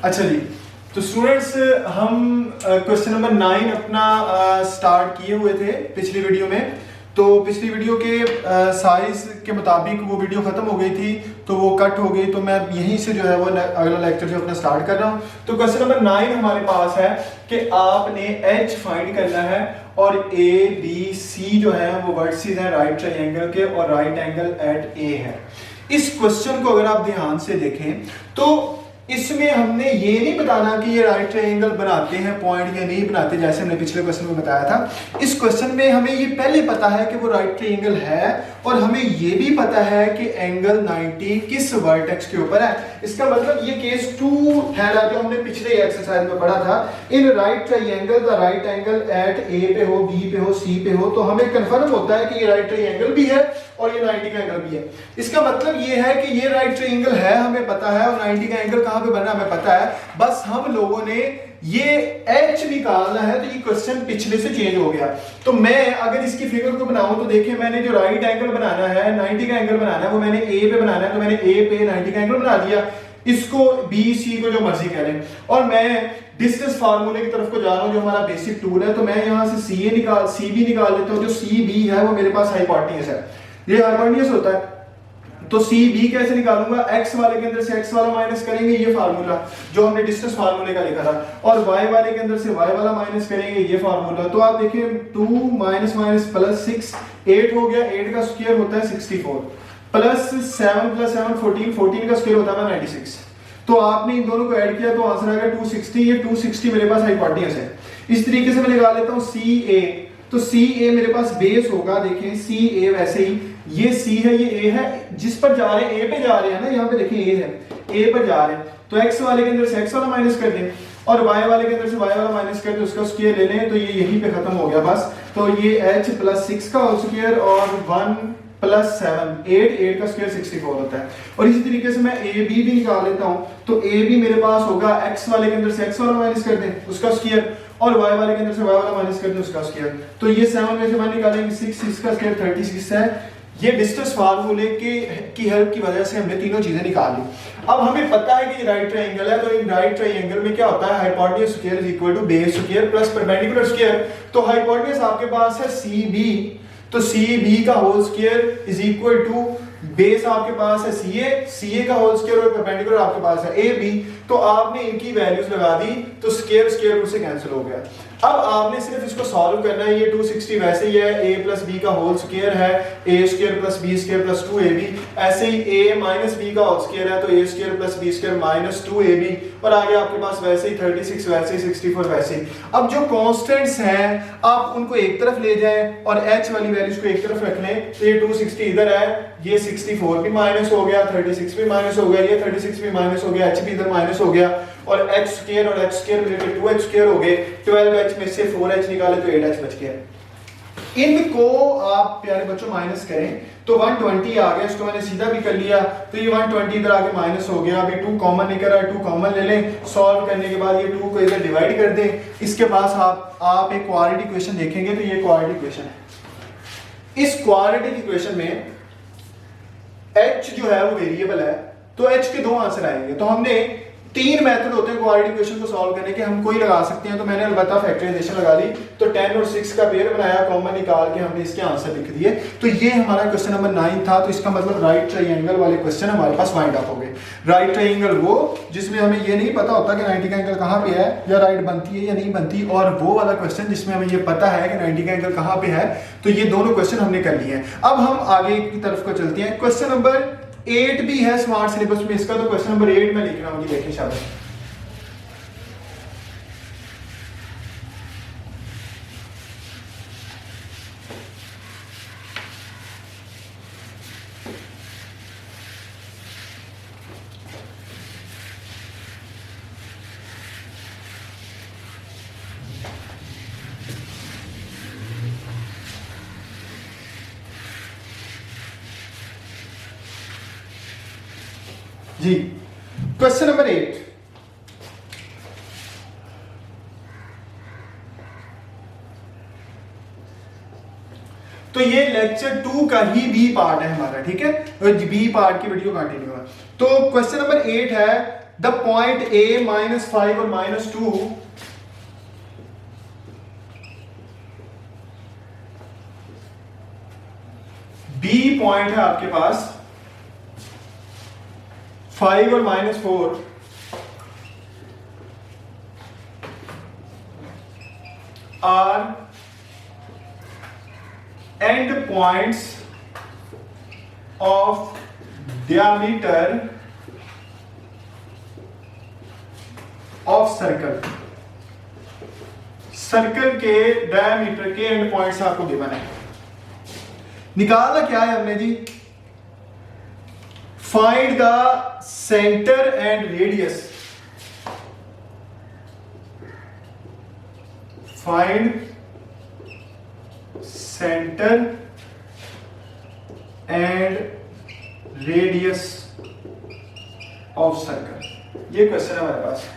अच्छा जी, तो स्टूडेंट्स हम क्वेश्चन नंबर 9 अपना स्टार्ट किए हुए थे पिछली वीडियो में। तो पिछली वीडियो के साइज के मुताबिक वो वीडियो ख़त्म हो गई थी, तो वो कट हो गई, तो मैं यहीं से जो है वो अगला लेक्चर जो अपना स्टार्ट कर रहा हूँ। तो क्वेश्चन नंबर 9 हमारे पास है कि आपने एच फाइंड करना है और ए बी सी जो है वो वर्टिसेस हैं राइट ट्रायंगल के और राइट एंगल एट ए है। इस क्वेश्चन को अगर आप ध्यान से देखें तो इसमें हमने ये नहीं बताना कि ये राइट ट्रायंगल बनाते हैं पॉइंट या नहीं बनाते, जैसे हमने पिछले क्वेश्चन में बताया था। इस क्वेश्चन में हमें ये पहले पता है कि वो राइट ट्रायंगल है और हमें ये भी पता है कि एंगल 90 किस वर्टेक्स के ऊपर है। इसका मतलब ये केस 2 है जो हमने पिछले एक्सरसाइज में पढ़ा था। In right triangle the right angle at A पे हो, बी पे हो, सी पे हो, तो हमें कंफर्म होता है कि ये राइट ट्रायंगल भी है और ये 90 का एंगल भी है। इसका मतलब ये है कि ये राइट ट्रायंगल है, हमें पता है, और 90 का एंगल कहां पे बना हमें पता है। बस हम लोगों ने ये एच निकालना है, तो ये क्वेश्चन पिछले से चेंज हो गया। तो मैं अगर इसकी फिगर को बनाऊं तो देखिए, मैंने जो राइट एंगल बनाना है, 90 का एंगल बनाना है, वो मैंने ए पे बनाना है, तो मैंने ए पे 90 का एंगल बना दिया। इसको बी सी को जो मर्जी कह लें, और मैं डिस्टेंस फार्मूले की तरफ को जा रहा हूं जो हमारा बेसिक टूल है। तो मैं यहां से सी बी निकाल लेता हूं। जो सी बी है वो मेरे पास हाइपोटेन्यूस है, ये हाइपोटेन्यूस होता है। तो सी बी कैसे निकालूंगा, एक्स वाले के अंदर से एक्स वाला माइनस करेंगे, ये फार्मूला जो हमने डिस्टेंस फार्मूले का लिखा था, और वाई वाले के अंदर से वाई वाला माइनस करेंगे, ये फार्मूला। तो आप देखिए 2 माइनस माइनस प्लस 6 8 हो गया, 8 का स्क्वायर होता है 64, प्लस 7 प्लस 7 14, 14 का स्क्वायर होता है 96। तो आपने इन दोनों को ऐड किया तो आंसर आ गया 260। ये 260 मेरे पास हाइपोटेन्यूस है। इस तरीके से मैं निकाल लेता हूं सी ए। तो सी ए मेरे पास बेस होगा, देखिए सी ए वैसे ही, ये सी है, ये ए है, जिस पर जा रहे हैं ए पे जा रहे हैं ना, यहाँ पे देखिए ए है, ए पर जा रहे हैं, तो एक्स वाले के अंदर से एक्स वाला माइनस कर दें और वाई वाले के अंदर से वाई वाला माइनस कर दें, उसका स्क्वायर ले लें, तो ये यहीं पे खत्म हो गया बस। तो ये h प्लस 6 का होल स्क्वायर और 1 प्लस 7 8 का स्क्वायर 64 होता है। और इसी तरीके से मैं ए बी भी निकाल लेता हूं। तो ए बी मेरे पास होगा एक्स वाले के अंदर से एक्स वाला माइनस कर दें, उसका स्क्वायर, और y वाले के अंदर से y वाला माइनस कर दें, उसका स्क्वायर। तो ये 7 में से 1 निकालेंगे 6 का स्क्वायर 36 है। ये डिस्टेंस फार्मूले की हेल्प की वजह से हमने तीनों चीजें निकाल ली। अब हमें पता है कि ये राइट ट्रायंगल है, तो इन राइट ट्रायंगल में क्या होता है, hypotenuse square is equal to base square plus perpendicular square. तो हाइपोटेन्यूस आपके पास है CB, तो CB का whole square is equal to base आपके पास है CA का होल स्क्वायर और परपेंडिकुलर आपके पास है AB। तो आपने इनकी वैल्यूज लगा दी तो स्क्वायर स्क्वायर रूट से कैंसिल हो गया। अब आपने सिर्फ इसको सॉल्व करना है। ये 260 वैसे ही है, a प्लस बी का होल स्क्वायर है, a square plus B square plus 2ab। ऐसे ही a माइनस बी का होल स्क्वायर है, तो a square plus B square minus 2ab, और आगे आपके पास वैसे ही 36 वैसे ही 64 वैसे ही। अब जो कांस्टेंट्स हैं आप उनको एक तरफ ले जाएं और h वाली वैल्यूज को एक तरफ रख लें। तो ये 260 इधर है, ये 64 भी माइनस हो गया, 36 भी माइनस हो गया, ये 36 भी माइनस हो गया, h भी इधर माइनस हो गया, और x स्क्वायर और h square related 2h square हो गए। 12h में से 4h निकाले तो 8h बच गया। इनको आप प्यारे बच्चों माइनस करें तो 120 आ गया। इसको मैंने सीधा भी कर लिया, तो ये 120 इधर आके माइनस हो गया। अभी 2 कॉमन नहीं कर रहा है, 2 कॉमन ले लें। सॉल्व करने के बाद ये 2 को इधर डिवाइड कर दें। इसके पास आप एक क्वाड्रेटिक इक्वेशन देखेंगे, तो ये क्वाड्रेटिक इक्वेशन है। इस क्वाड्रेटिक इक्वेशन में h जो है वो वेरिएबल है, तो h के 2 आंसर आएंगे। तो हमने 3 मेथड होते हैं क्वाड्रेटिक इक्वेशन को सॉल्व करने के, हम कोई लगा सकते हैं। तो मैंने अलबत्ता फैक्टराइजेशन लगा ली, तो 10 और 6 का पेयर बनाया, कॉमन निकाल के हमने इसके आंसर लिख दिए। तो ये हमारा क्वेश्चन नंबर 9 था। तो इसका मतलब राइट ट्रायंगल वाले क्वेश्चन हमारे पास वाइंड अप हो गए। राइट ट्रायंगल वो जिसमें हमें ये नहीं पता होता कि 90 का एंगल कहाँ पे है, या राइट बनती है या नहीं बनती, और वो वाला क्वेश्चन जिसमें हमें ये पता है कि 90 का एंगल कहाँ पे है। तो ये दोनों क्वेश्चन हमने कर लिए हैं। अब हम आगे की तरफ को चलते हैं। क्वेश्चन नंबर 8 भी है स्मार्ट सिलेबस में इसका, तो क्वेश्चन नंबर 8 में लिख रहा हूँ, देखिए शाबाश। जी, क्वेश्चन नंबर 8। तो ये लेक्चर 2 का ही बी पार्ट है हमारा, ठीक है, बी पार्ट की वीडियो कंटिन्यू है। तो क्वेश्चन नंबर 8 है, द पॉइंट ए -5 और -2 बी पॉइंट है आपके पास 5 और -4 are end points of diameter of circle. Circle के डायमीटर के एंड पॉइंट्स आपको गिवन है। निकालना क्या है हमने जी? Find the centre and radius. Find centre and radius of circle. ये क्वेश्चन है हमारे पास।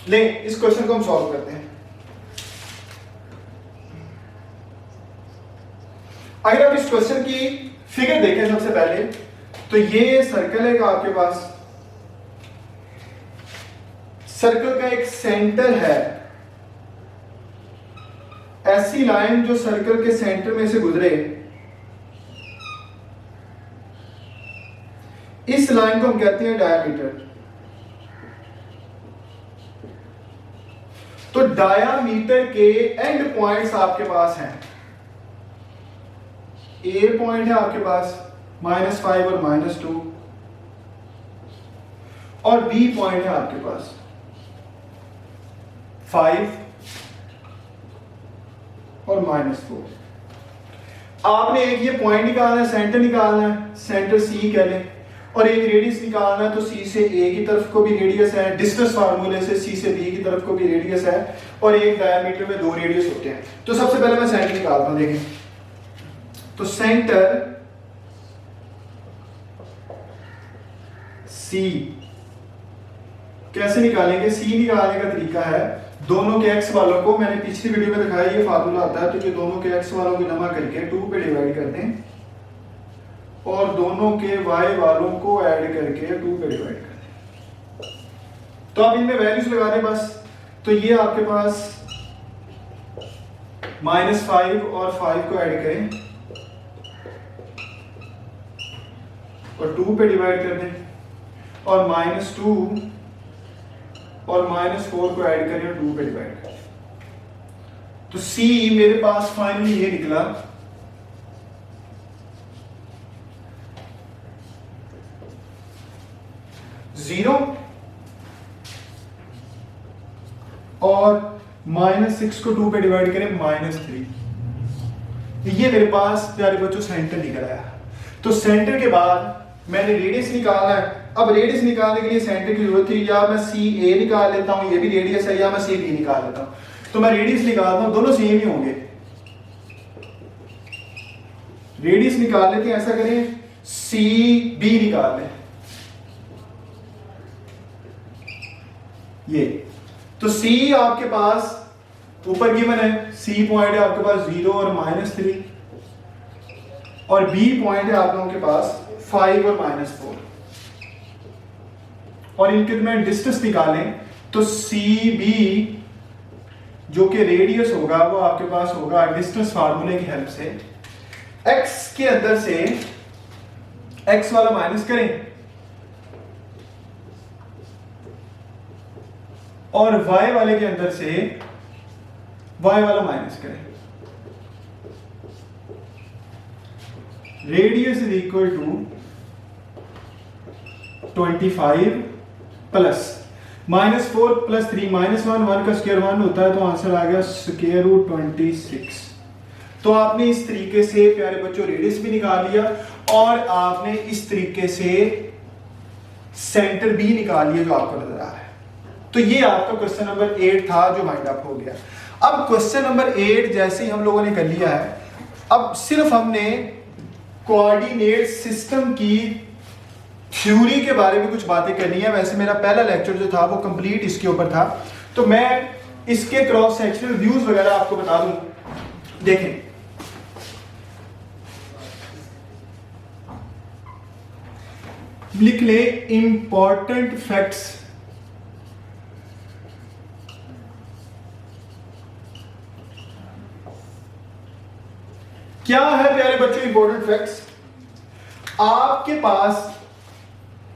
ले इस क्वेश्चन को हम सॉल्व करते हैं। अगर आप इस क्वेश्चन की फिगर देखें सबसे पहले, तो ये सर्कल है आपके पास। सर्कल का एक सेंटर है, ऐसी लाइन जो सर्कल के सेंटर में से गुजरे, इस लाइन को हम कहते हैं डायामीटर। तो डायामीटर के एंड पॉइंट्स आपके पास हैं। ए पॉइंट है आपके पास -5 और -2, और बी पॉइंट है आपके पास 5 और -4। आपने एक ये पॉइंट निकालना है, सेंटर निकालना है, सेंटर सी कह लें, और एक रेडियस निकालना है। तो सी से ए की तरफ को भी रेडियस है, डिस्टेंस फार्मूले से सी से बी की तरफ को भी रेडियस है, और एक डायमीटर में 2 रेडियस होते हैं। तो सबसे पहले मैं सेंटर निकालता हूं। देखें तो सेंटर सी कैसे निकालेंगे? सी निकालने का तरीका है, दोनों के x वालों को, मैंने पिछली वीडियो में दिखाया ये फार्मूला आता है, तो ये दोनों के x वालों को जमा करके 2 पे डिवाइड कर दें, और दोनों के y वालों को ऐड करके 2 पे डिवाइड कर दें। तो आप इनमें वैल्यूज लगा दें बस। तो ये आपके पास -5 और 5 को ऐड करें और 2 पे डिवाइड कर दें, और -2 और -4 को ऐड करें और 2 पे डिवाइड करें। तो C मेरे पास फाइनली ये निकला 0 और -6 को 2 पे डिवाइड करें -3। ये मेरे पास प्यारे बच्चों सेंटर निकल आया। तो सेंटर के बाद मैंने रेडियस निकालना है। अब रेडियस निकालने के लिए सेंटर की जरूरत थी, या मैं सी ए निकाल लेता हूं, ये भी रेडियस है, या मैं सी बी निकाल लेता हूं। तो मैं रेडियस निकालता हूं, दोनों सेम ही होंगे। रेडियस निकाल लेते हैं, ऐसा करें सी बी निकाल लें। ये तो सी आपके पास ऊपर गिवन है, सी पॉइंट है आपके पास 0 और -3, और बी पॉइंट है आप लोगों के पास 5 और -4, और इनके में डिस्टेंस निकालें तो सी बी जो कि रेडियस होगा वो आपके पास होगा डिस्टेंस फार्मूले की हेल्प से, x के अंदर से x वाला माइनस करें और y वाले के अंदर से y वाला माइनस करें। Radius is equal to 25 plus -4 plus 3 -1, 1 का स्क्वायर 1 होता है, तो आंसर आ गया स्क्वायर रूट 26। तो आपने इस तरीके से प्यारे बच्चों रेडियस भी निकाल लिया, और आपने इस तरीके से सेंटर भी निकाल लिया जो आपको नजर आ रहा है। तो ये आपका क्वेश्चन नंबर 8 था जो माइंड अप हो गया। अब क्वेश्चन नंबर 8 जैसे ही हम लोगों ने कर लिया है, अब सिर्फ हमने कोऑर्डिनेट सिस्टम की थ्योरी के बारे में कुछ बातें करनी है। वैसे मेरा पहला लेक्चर जो था वो कंप्लीट इसके ऊपर था, तो मैं इसके क्रॉस सेक्शनल व्यूज वगैरह आपको बता दूं। देखें लिख ले इंपॉर्टेंट फैक्ट्स। क्या है प्यारे बच्चों इंपॉर्टेंट फैक्ट्स? आपके पास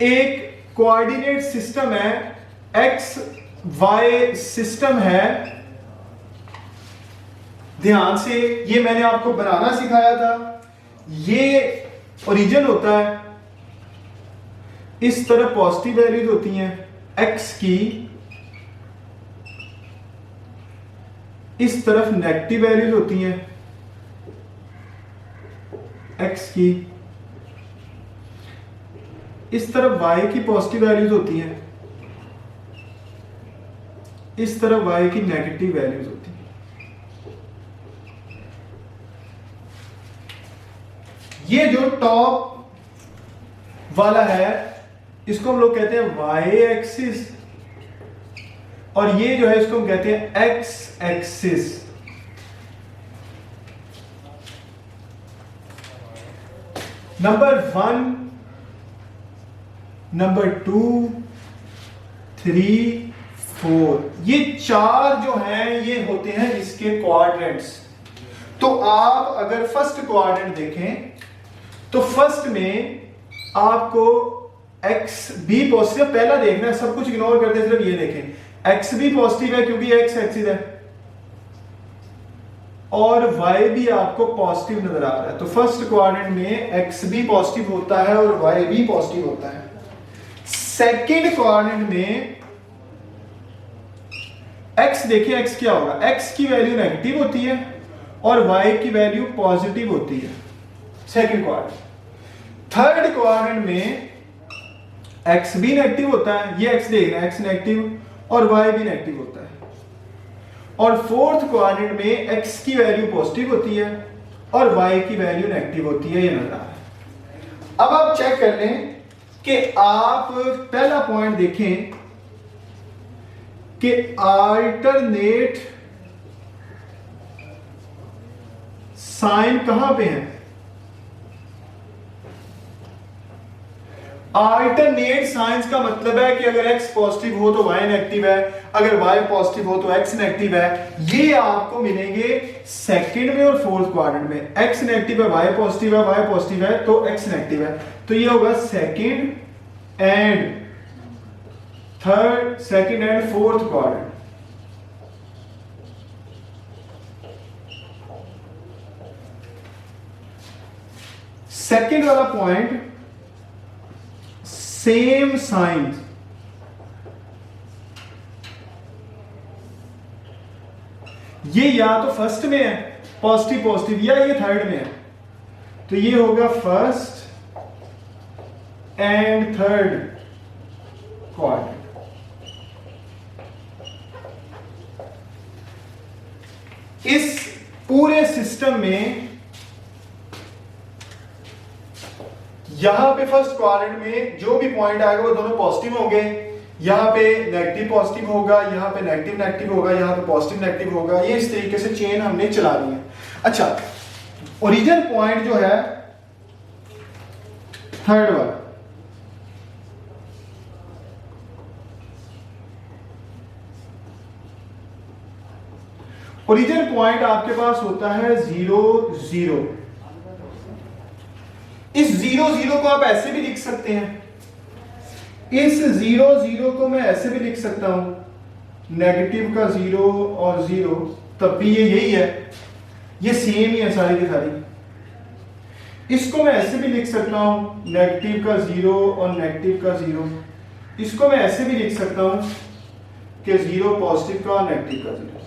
एक कोऑर्डिनेट सिस्टम है, एक्स वाई सिस्टम है। ध्यान से, ये मैंने आपको बनाना सिखाया था। ये ओरिजिन होता है, इस तरफ पॉजिटिव वैल्यूज होती हैं एक्स की, इस तरफ नेगेटिव वैल्यूज होती हैं एक्स की, इस तरफ वाई की पॉजिटिव वैल्यूज होती हैं, इस तरफ वाई की नेगेटिव वैल्यूज होती हैं। ये जो टॉप वाला है इसको हम लोग कहते हैं वाई एक्सिस, और ये जो है इसको हम कहते हैं एक्स एक्सिस। नंबर 1, नंबर 2, 3, 4, ये चार जो हैं ये होते हैं इसके क्वाड्रेंट्स। तो आप अगर फर्स्ट क्वाड्रेंट देखें तो फर्स्ट में आपको एक्स बी पॉजिटिव, पहला देखना है, सब कुछ इग्नोर करते हैं, सिर्फ ये देखें एक्स बी पॉजिटिव है क्योंकि एक्स एक्सिस है, और वाई भी आपको पॉजिटिव नजर आ रहा है। तो फर्स्ट क्वाड्रेंट में एक्स भी पॉजिटिव होता है और वाई भी पॉजिटिव होता है। सेकंड क्वाड्रेंट में एक्स देखिए, एक्स क्या होगा, एक्स की वैल्यू नेगेटिव होती है और वाई की वैल्यू पॉजिटिव होती है, सेकंड क्वाड्रेंट। थर्ड क्वाड्रेंट में एक्स भी नेगेटिव होता है, ये एक्स देख रहे हैं, एक्स नेगेटिव और वाई भी नेगेटिव होता है। और फोर्थ क्वाड्रेंट में एक्स की वैल्यू पॉजिटिव होती है और वाई की वैल्यू नेगेटिव होती है, ये नजर आ रहा है। अब आप चेक कर लें कि आप पहला पॉइंट देखें कि अल्टरनेट साइन कहां पे है। अल्टरनेट साइंस का मतलब है कि अगर x पॉजिटिव हो तो y नेगेटिव है, अगर y पॉजिटिव हो तो x नेगेटिव है। ये आपको मिलेंगे सेकंड में और फोर्थ क्वाड्रेंट में। x नेगेटिव है, y पॉजिटिव है, y पॉजिटिव है तो x नेगेटिव है। तो ये होगा second and third, second and fourth quadrant. Second वाला पॉइंट सेम साइन, ये या तो फर्स्ट में है पॉजिटिव पॉजिटिव, या ये थर्ड में है, तो ये होगा फर्स्ट एंड थर्ड क्वाड्रेंट। इस पूरे सिस्टम में यहां पे फर्स्ट क्वाड्रेंट में जो भी पॉइंट आएगा वो दोनों पॉजिटिव होंगे, यहां पे नेगेटिव पॉजिटिव होगा, यहां पे नेगेटिव नेगेटिव होगा, यहां पे पॉजिटिव नेगेटिव होगा। ये इस तरीके से चेन हमने चला दी है। अच्छा, ओरिजिन पॉइंट जो है थर्ड वाला, ओरिजिन पॉइंट आपके पास होता है 0 0। इस 0 0 को आप ऐसे भी लिख सकते हैं, इस 0 0 को मैं ऐसे भी लिख सकता हूं, नेगेटिव का 0 और 0, तब भी ये यही है, ये सेम ही है सारी की सारी। इसको मैं ऐसे भी लिख सकता हूं, नेगेटिव का 0 और नेगेटिव का 0। इसको मैं ऐसे भी लिख सकता हूं कि 0 पॉजिटिव का और नेगेटिव का 0।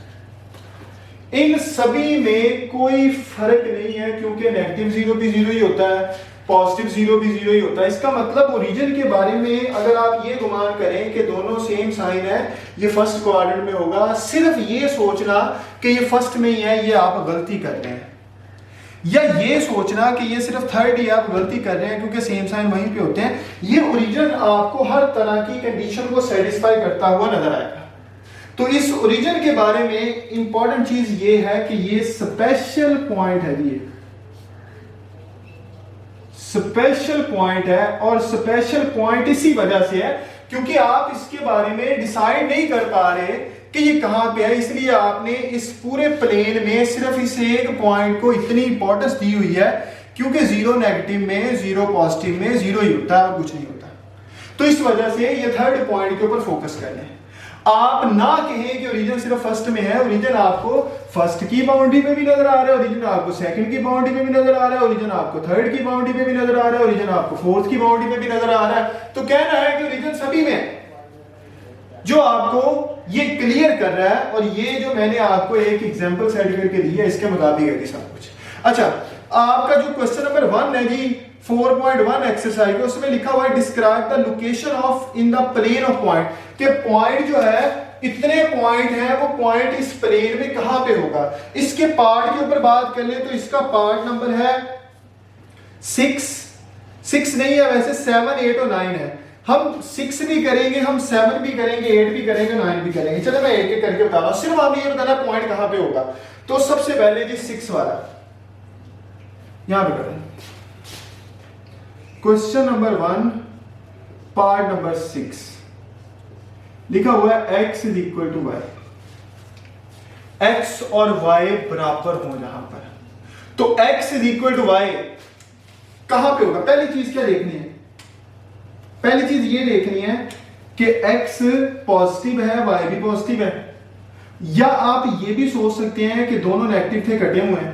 इन सभी में कोई फर्क नहीं है क्योंकि नेगेटिव 0 भी 0 ही होता है, पॉजिटिव 0 भी 0 ही होता है। इसका मतलब ओरिजिन के बारे में अगर आप ये गुमान करें कि दोनों सेम साइन है, ये फर्स्ट क्वाड्रेंट में होगा, सिर्फ ये सोचना कि ये फर्स्ट में ही है, ये आप गलती कर रहे हैं। या ये सोचना कि ये सिर्फ थर्ड ही आप गलती कर रहे हैं क्योंकि सेम साइन वहीं पे होते हैं। ये ओरिजिन आपको हर तरह की कंडीशन को सेटिस्फाई करता हुआ नजर आएगा। तो इस ओरिजिन के बारे में इंपॉर्टेंट चीज ये है कि ये स्पेशल पॉइंट है, ये स्पेशल पॉइंट है, और स्पेशल पॉइंट इसी वजह से है क्योंकि आप इसके बारे में डिसाइड नहीं कर पा रहे कि ये कहां पे है, इसलिए आपने इस पूरे प्लेन में सिर्फ इस एक पॉइंट को इतनी इंपॉर्टेंस दी हुई है क्योंकि जीरो नेगेटिव में, जीरो पॉजिटिव में जीरो ही होता है और कुछ नहीं होता। तो इस वजह से ये थर्ड पॉइंट के ऊपर फोकस कर लें। आप ना कहें कि ओरिजिन सिर्फ फर्स्ट में है, ओरिजिन आपको फर्स्ट की बाउंड्री पे भी नजर आ रहा है, ओरिजिन आपको सेकंड की बाउंड्री पे भी नजर आ रहा है, ओरिजिन आपको थर्ड की बाउंड्री पे भी नजर आ रहा है, ओरिजिन आपको फोर्थ की बाउंड्री पे भी नजर आ रहा है। तो कहना है कि ओरिजिन सभी में है, जो आपको ये क्लियर कर रहा है। और ये जो मैंने आपको एक एग्जांपल सेट करके दी है इसके मुताबिक है सब कुछ। अच्छा, आपका जो क्वेश्चन नंबर 1 है जी 4.1 एक्सरसाइज, उसमें लिखा हुआ है describe the location of in the plane of point, कि पॉइंट जो है इतने पॉइंट है, वो पॉइंट इस प्लेन में कहां पे होगा। इसके पार्ट के ऊपर बात कर ले तो इसका पार्ट नंबर है 6 नहीं है वैसे, 7, 8 और 9 है। हम 6 भी करेंगे, हम 7 भी करेंगे, 8 भी करेंगे, 9 भी करेंगे। चलो मैं एक एक करके बता रहा हूं, सिर्फ आपने ये बताना पॉइंट कहां पे होगा। तो सबसे पहले जी 6 वाला यहां पे करें, क्वेश्चन नंबर 1 पार्ट नंबर 6 लिखा हुआ है x is equal to Y, x और y बराबर हो जहां पर, तो x is equal to Y कहां पे होगा। पहली चीज क्या देखनी है, पहली चीज ये देखनी है कि x पॉजिटिव है, y भी पॉजिटिव है, या आप ये भी सोच सकते हैं कि दोनों नेगेटिव थे कटे हुए हैं।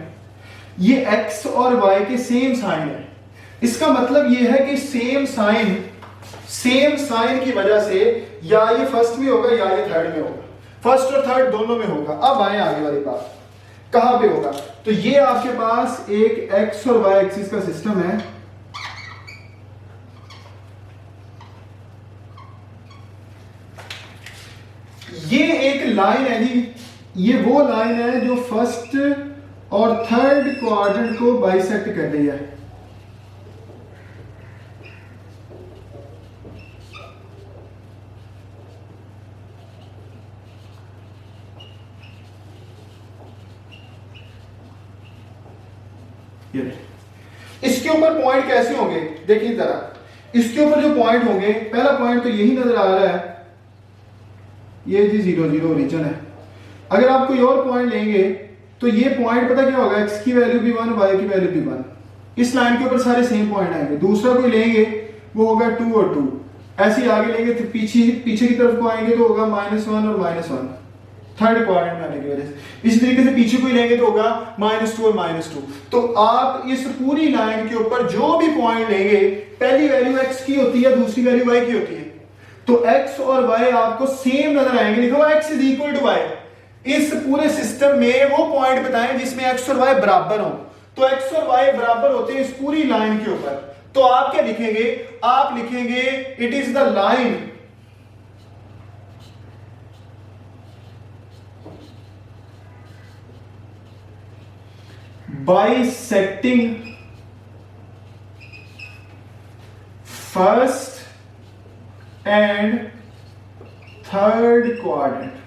ये x और y के सेम साइन है, इसका मतलब ये है कि सेम साइन की वजह से या ये फर्स्ट में होगा या ये थर्ड में होगा, फर्स्ट और थर्ड दोनों में होगा। अब आए आगे वाली बात, कहां पे होगा। तो ये आपके पास एक x और y एक्सिस का सिस्टम है, ये एक लाइन है जी, ये वो लाइन है जो फर्स्ट और थर्ड क्वाड्रेंट को बाइसेक्ट कर रही है। इसके ऊपर पॉइंट कैसे होंगे देखिए जरा, इसके ऊपर जो पॉइंट होंगे, पहला पॉइंट तो यही नजर आ रहा है, ये जी 0 0 ओरिजिन है। अगर आप कोई और पॉइंट लेंगे तो ये पॉइंट पता क्या होगा, x की वैल्यू भी 1, y की वैल्यू भी 1, इस लाइन के ऊपर सारे सेम पॉइंट आएंगे। दूसरा कोई लेंगे वो होगा 2 और 2, ऐसे आगे लेंगे तो पीछे की तरफ को आएंगे तो होगा -1 और -1 थर्ड क्वाड्रेंट में आने की वजह से। इसी तरीके से पीछे कोई लेंगे तो होगा -2 और -2। तो आप इस पूरी लाइन के ऊपर जो भी पॉइंट लेंगे, पहली वैल्यू x की होती है, दूसरी वैल्यू y की होती है, तो x और y आपको सेम नजर आएंगे। लिखो x is equal to y। इस पूरे सिस्टम में वो पॉइंट बताएं जिसमें x और y बराबर हो। तो x और y बराबर होते हैं इस पूरी लाइन के ऊपर। तो आप क्या लिखेंगे, आप लिखेंगे it is the line bisecting first and third quadrant।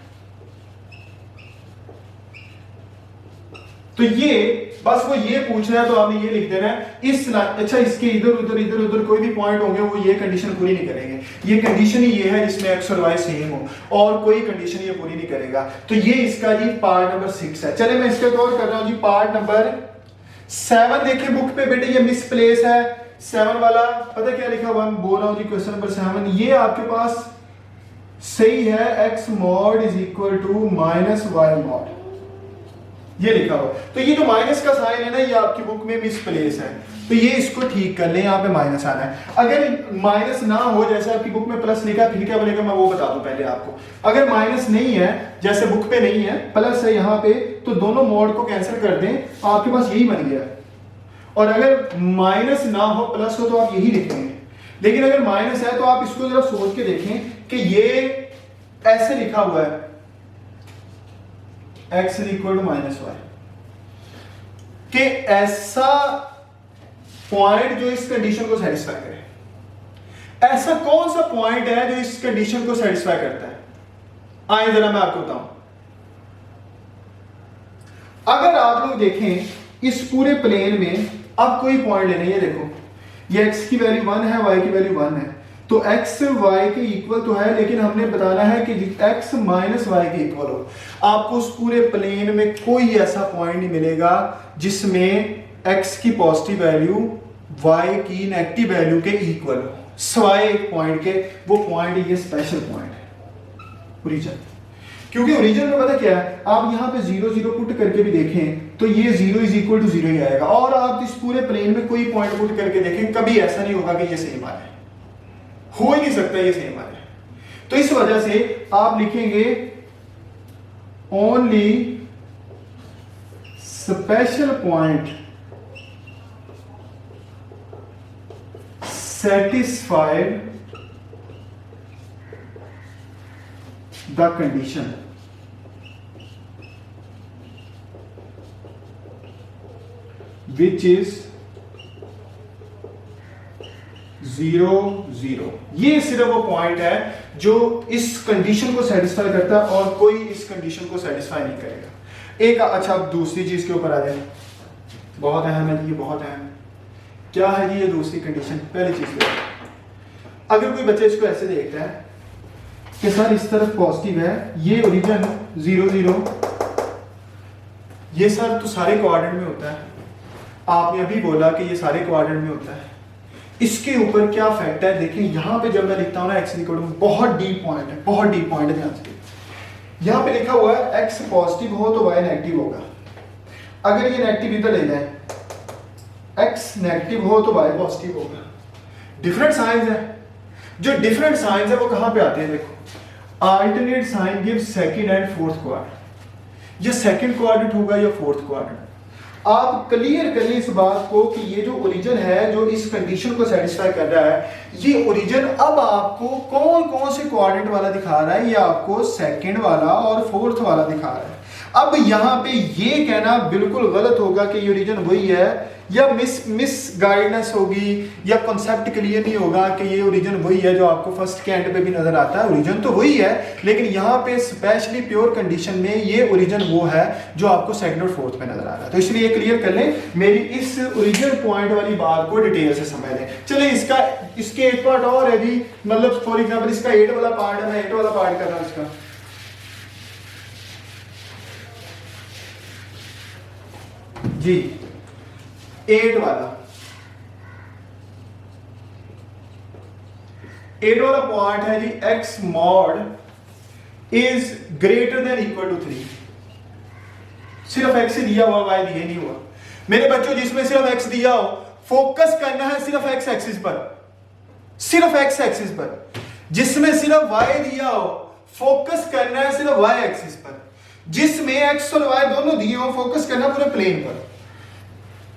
तो ये बस वो ये पूछ रहा है तो आपने ये लिख देना है इस अच्छा, इसके इधर उधर कोई भी पॉइंट होंगे वो ये कंडीशन पूरी नहीं करेंगे। ये कंडीशन ही ये है जिसमें x और y सेम हो, और कोई कंडीशन ये पूरी नहीं करेगा। तो ये इसका जी पार्ट नंबर 6 है। चले मैं इसका गौर कर रहा हूं जी, पार्ट नंबर 7 देखिए बुक पे बेटे, ये मिसप्लेस है 7 वाला। पता क्या लिखा हुआ, मैं बोल रहा हूं जी क्वेश्चन नंबर 7, ये आपके पास सही है, x mod is equal to -y mod, ये लिखा हुआ। तो ये जो माइनस का साइन है ना, ये आपकी बुक में मिसप्लेस है, तो ये इसको ठीक कर लें, यहाँ पे माइनस आना है। अगर माइनस ना हो, जैसे आपकी बुक में प्लस लिखा, फिर क्या बोलेगा मैं वो बता दूं पहले आपको। अगर माइनस नहीं है, जैसे बुक पे नहीं है, प्लस है यहाँ पे, तो दोनों मोड को कैंसिल कर दें, आपके पास यही बन गया। और अगर माइनस ना हो प्लस हो तो आप यही लिखेंगे। लेकिन अगर माइनस है तो आप इसको जरा सोच के देखें कि ये ऐसे लिखा हुआ है x is equal to -y, कि ऐसा पॉइंट जो इस कंडीशन को सेटिस्फाई करे। ऐसा कौन सा पॉइंट है जो इस कंडीशन को सेटिस्फाई करता है, आइए जरा मैं आपको बताऊं। अगर आप लोग देखें इस पूरे प्लेन में, अब कोई पॉइंट लेने, ये देखो ये x की वैल्यू 1 है, y की वैल्यू 1 है, तो x y के इक्वल तो है, लेकिन हमने बताना है कि x माइनस वाई के इक्वल हो। आपको उस पूरे प्लेन में कोई ऐसा पॉइंट नहीं मिलेगा जिसमें x की पॉजिटिव वैल्यू y की नेगेटिव वैल्यू के इक्वल हो, सिवाय एक पॉइंट के। वो पॉइंट ये स्पेशल पॉइंट है ओरिजिन, क्योंकि ओरिजिन में पता क्या है, आप यहाँ पे 0 0 पुट करके भी देखें तो ये 0 इज इक्वल टू 0 ही आएगा, और आप इस पूरे प्लेन में कोई पॉइंट पुट करके देखें, कभी ऐसा नहीं होगा कि ये सेम आए, हो ही नहीं सकता ये सेम आए। तो इस वजह से आप लिखेंगे only special point satisfied the condition which is 0 0। ये सिर्फ वो पॉइंट है जो इस कंडीशन को सेटिस्फाई करता है और कोई इस कंडीशन को सेटिस्फाई नहीं करेगा। एक अच्छा दूसरी चीज के ऊपर आ जाए, बहुत अहम है ये, बहुत अहम। क्या है जी ये दूसरी कंडीशन? पहली चीज पे अगर कोई बच्चे इसको ऐसे देखता है कि सर इस तरफ पॉजिटिव है, ये ओरिजिन 0 0, ये सर तो सारे कोऑर्डिनेट में होता है, आपने अभी बोला कि ये सारे कोऑर्डिनेट में होता है, इसके ऊपर क्या फैक्ट है? देखिए यहाँ पे जब मैं लिखता हूँ ना x इक्वल टू, बहुत डीप पॉइंट है, बहुत डीप पॉइंट है, ध्यान से। यहाँ पे लिखा हुआ है x पॉजिटिव हो तो y नेगेटिव होगा। अगर ये नेगेटिव इधर ले जाए, x नेगेटिव हो तो y पॉजिटिव होगा। डिफरेंट साइंस है, जो डिफरेंट साइंस है वो कहां पे आते हैं? देखो, alternate sign give second and fourth quadrant, ये सेकंड क्वाड्रेंट होगा या फोर्थ क्वाड्रेंट। आप क्लियर कर ली इस बात को कि ये जो ओरिजिन है जो इस कंडीशन को सेटिस्फाई कर रहा है, ये ओरिजिन अब आपको कौन कौन से क्वाड्रेंट वाला दिखा रहा है? ये आपको सेकंड वाला और फोर्थ वाला दिखा रहा है। अब यहां पे ये कहना बिल्कुल गलत होगा कि ये ओरिजिन वही है, या मिस गाइडेंस होगी, या कॉन्सेप्ट क्लियर नहीं होगा कि ये ओरिजिन वही है जो आपको फर्स्ट के एंड पे भी नजर आता है। ओरिजिन तो वही है, लेकिन यहाँ पे स्पेशली प्योर कंडीशन में ये ओरिजिन वो है जो आपको सेकंड और फोर्थ पे नजर आ रहा है। तो इसलिए क्लियर कर लें, मेरी इस ओरिजिन पॉइंट वाली बात को डिटेल से समझ लें। चलिए इसके एक पार्ट और है जी, मतलब फॉर एग्जाम्पल इसका 8 वाला पार्ट है, मैं 8 वाला पार्ट कर रहा हूँ इसका। जी 8 वाला पार्ट है जी, x mod is greater than equal to 3। सिर्फ x दिया हुआ, y दिया नहीं हुआ। मेरे बच्चों जिसमें सिर्फ x दिया हो, फोकस करना है सिर्फ x एक्सिस पर, सिर्फ x एक्सिस पर। जिसमें सिर्फ y दिया हो, फोकस करना है सिर्फ y एक्सिस पर। जिसमें x और y दोनों दिए हो, फोकस करना पूरे प्लेन पर।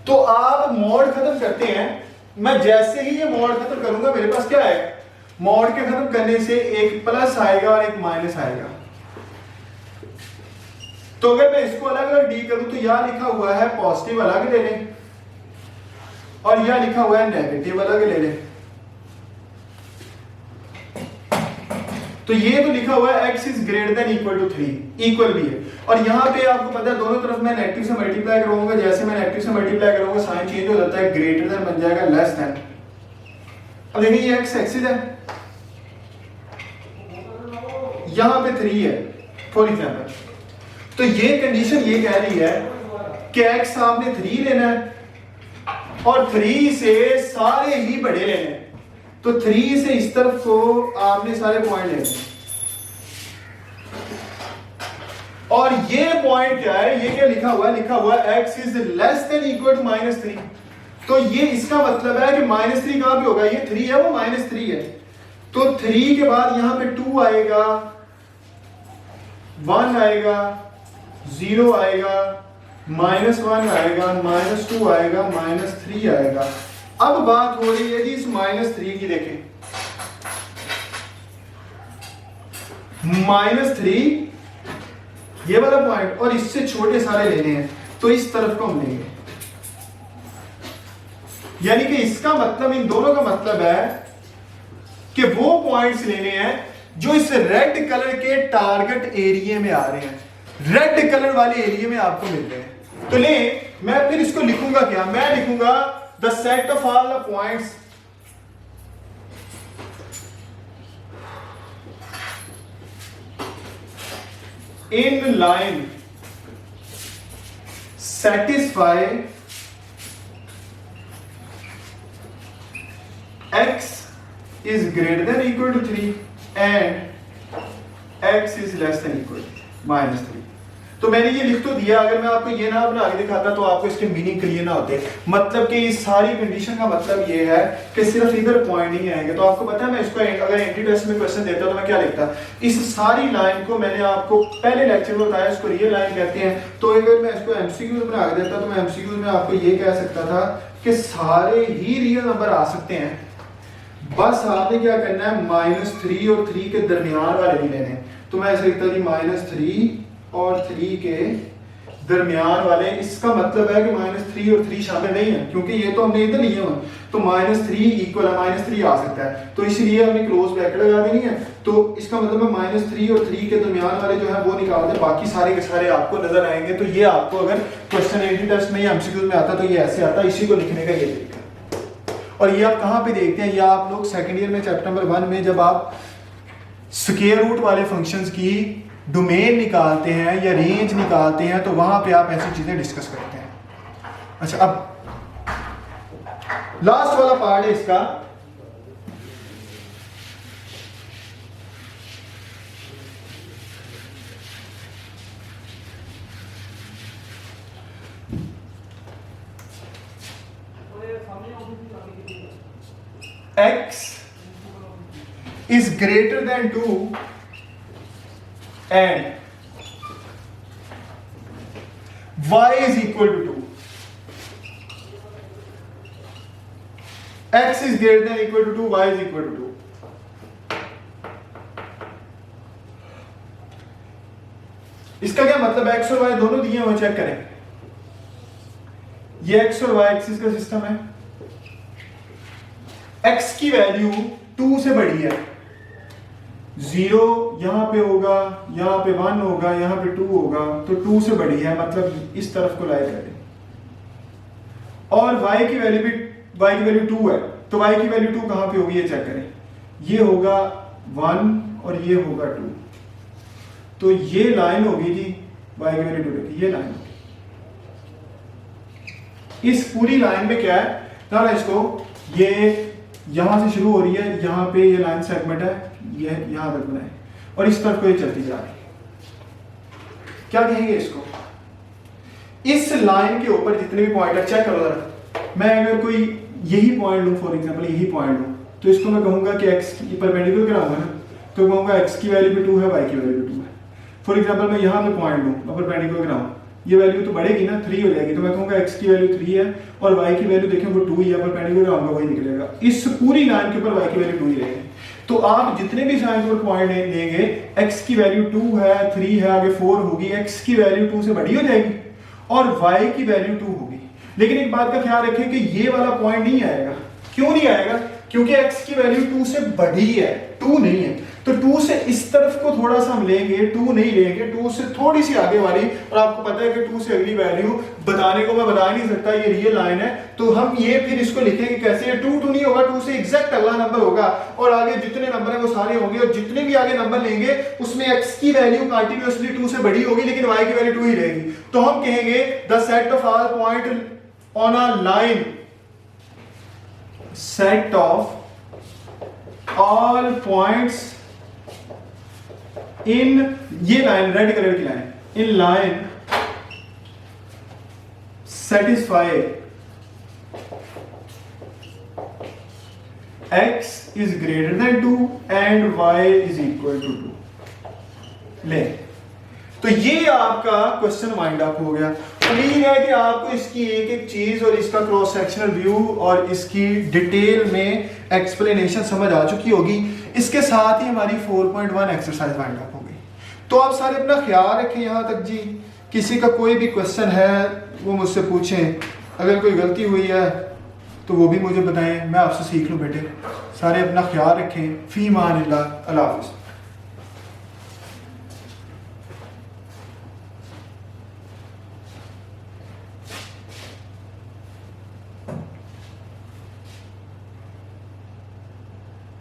तो आप मॉड खत्म करते हैं, मैं जैसे ही ये मॉड खत्म करूंगा मेरे पास क्या है? मॉड के खत्म करने से एक प्लस आएगा और एक माइनस आएगा। तो अगर मैं इसको अलग अलग डी करूं तो यहां लिखा हुआ है पॉजिटिव अलग ले लें और यहां लिखा हुआ है नेगेटिव अलग ले लें। तो ये तो लिखा हुआ है x is greater than equal to 3, equal भी है। और यहाँ पे आपको पता है दोनों तरफ मैं नेगेटिव से मल्टीप्लाई करूंगा, जैसे मैं नेगेटिव से मल्टीप्लाई करूंगा साइन चेंज हो जाता है, ग्रेटर देन बन जाएगा लेस देन। अब देखिए ये x एक्सिस है, यहाँ पे 3 है फॉर एग्जाम्पल। तो ये कंडीशन ये कह रही है कि x आपने 3 लेना है और 3 से सारे ही बड़े लेने हैं। तो 3 से इस तरफ को आपने सारे पॉइंट लेने, और ये पॉइंट क्या है? ये क्या लिखा हुआ है? लिखा हुआ है x is less than equal to -3। तो ये इसका मतलब है कि -3 कहां पे होगा? ये 3 है, वो -3 है। तो 3 के बाद यहां पे 2 आएगा, 1 आएगा, 0 आएगा, -1 आएगा, -2 आएगा, -3 आएगा। अब बात हो रही है जी इस -3 की। देखें -3 ये वाला पॉइंट और इससे छोटे सारे लेने हैं, तो इस तरफ को हम लेंगे। यानी कि इसका मतलब, इन दोनों का मतलब है कि वो पॉइंट्स लेने हैं जो इस रेड कलर के टारगेट एरिया में आ रहे हैं, रेड कलर वाले एरिया में आपको मिल रहे हैं। तो ले, मैं फिर इसको लिखूंगा क्या? मैं लिखूंगा the set of all the points in line satisfy x is greater than or equal to 3 and x is less than or equal to -3। तो मैंने ये लिख तो दिया, अगर मैं आपको ये ना बना के दिखाता तो आपको इसके मीनिंग क्लियर ना होते। मतलब कि इस सारी कंडीशन का मतलब ये है कि सिर्फ इधर पॉइंट नहीं आएंगे। तो आपको पता है मैं इसको अगर एंटी टेस्ट में क्वेश्चन देता तो मैं क्या लिखता, इस सारी लाइन को मैंने आपको पहले लेक्चर में बताया इसको रियल लाइन कहते हैं। तो अगर मैं इसको एमसीक्यू बना के देता तो मैं एमसीक्यू में आपको ये कह सकता था कि सारे ही रियल नंबर आ सकते हैं, बस आपने क्या करना है -3 और 3 के दरमियान वाले भी लेने। तो मैं ऐसे लिखता जी -3 और 3 के दरमियान वाले। इसका मतलब है कि -3 और 3 शामिल नहीं है, क्योंकि ये तो हमने इधर लिए हुए, तो -3 इक्वल है -3 आ सकता है, तो इसलिए हमने क्लोज ब्रैकेट लगा देनी है। तो इसका मतलब है -3 और 3 के दरमियान वाले जो है वो निकाल दें, बाकी सारे के सारे आपको नजर आएंगे। तो ये आपको अगर क्वेश्चन एंटी टेस्ट में या एमसीक्यू में आता तो ये ऐसे आता, इसी को लिखने का ये तरीका। और ये आप कहाँ पे देखते हैं, ये आप लोग सेकेंड ईयर में चैप्टर नंबर 1 में जब आप स्क्वायर रूट वाले फंक्शंस की डोमेन निकालते हैं या रेंज निकालते हैं तो वहां पे आप ऐसी चीजें डिस्कस करते हैं। अच्छा, अब लास्ट वाला पार्ट है इसका, x is greater than 2 and y is equal to 2. X is greater than or equal to 2, y is equal to 2. इसका क्या मतलब है, x और y दोनों दिए हुए, चेक करें। ये x और y एक्सिस का सिस्टम है, x की वैल्यू 2 से बड़ी है, 0 यहां पे होगा, यहां पे 1 होगा, यहां पे 2 होगा, तो 2 से बड़ी है, मतलब इस तरफ को लाई करें। और y की वैल्यू भी, y की वैल्यू 2 है, तो y की वैल्यू 2 कहां पे होगी ये चेक करें। ये होगा 1 और ये होगा 2, तो ये लाइन होगी जी y की वैल्यू 2 की, ये लाइन होगी। इस पूरी लाइन में क्या है ना, इसको ये यहां से शुरू हो रही है, यहां पे ये लाइन सेगमेंट है, ये यहां तक बनाए और इस तरफ को ये चलती जा रही है। क्या कहेंगे इसको, इस लाइन के ऊपर जितने भी पॉइंट है, चेक करो जरा। मैं अगर कोई यही पॉइंट लूं, फॉर एग्जांपल यही पॉइंट लूं, तो इसको मैं कहूंगा कि x की परपेंडिकुलर कराऊंगा ना, तो कहूंगा x की वैल्यू भी 2 है, y की वैल्यू भी 2 है। फॉर एग्जांपल मैं यहां पे पॉइंट लूं, मैं परपेंडिकुलर कराऊं, ये वैल्यू तो बढ़ेगी ना, 3 हो जाएगी, तो मैं कहूंगा x की वैल्यू 3 है और y की वैल्यू देखें वो 2 ही है, परपेंडिकुलर आऊंगा वही निकलेगा। इस पूरी लाइन के ऊपर y की वैल्यू 2 ही रहेगी। तो आप जितने भी साइंस पर पॉइंट लेंगे, x की वैल्यू 2 है, 3 है, आगे 4 होगी, x की वैल्यू 2 से बड़ी हो जाएगी और y की वैल्यू 2 होगी। लेकिन एक बात का ख्याल रखें कि ये वाला पॉइंट नहीं आएगा। क्यों नहीं आएगा, क्योंकि x की वैल्यू 2 से बड़ी है, 2 नहीं है। तो 2 से इस तरफ को थोड़ा सा हम लेंगे, 2 नहीं लेंगे, 2 से थोड़ी सी आगे वाली, और आपको पता है कि 2 से अगली वैल्यू बताने को मैं बता नहीं सकता, ये रियल लाइन है। तो हम ये फिर इसको लिखेंगे कैसे, 2 नहीं होगा, 2 से एग्जैक्ट अगला नंबर होगा और आगे जितने नंबर है वो सारे होंगे, और जितने भी आगे नंबर लेंगे उसमें x की वैल्यू कंटिन्यूअसली 2 से बड़ी होगी, लेकिन y की वैल्यू 2 ही रहेगी। तो हम कहेंगे the set of all point on a line, set of all points in, ये लाइन रेड कलर की line, in line satisfy x is greater than 2 and y is equal to 2 ले। तो ये आपका क्वेश्चन वाइंड अप हो गया। उम्मीद है कि आपको इसकी एक एक चीज और इसका क्रॉस सेक्शनल व्यू और इसकी डिटेल में एक्सप्लेनेशन समझ आ चुकी होगी। इसके साथ ही हमारी 4.1 एक्सरसाइज वाइंड अप हो गई। तो आप सारे अपना ख्याल रखें यहाँ तक जी। किसी का कोई भी क्वेश्चन है वो मुझसे पूछें, अगर कोई गलती हुई है तो वो भी मुझे बताएं, मैं आपसे सीख लूँ बेटे। सारे अपना ख्याल रखें। फी मान अल्लाह, अल्लाह हाफ़िज़।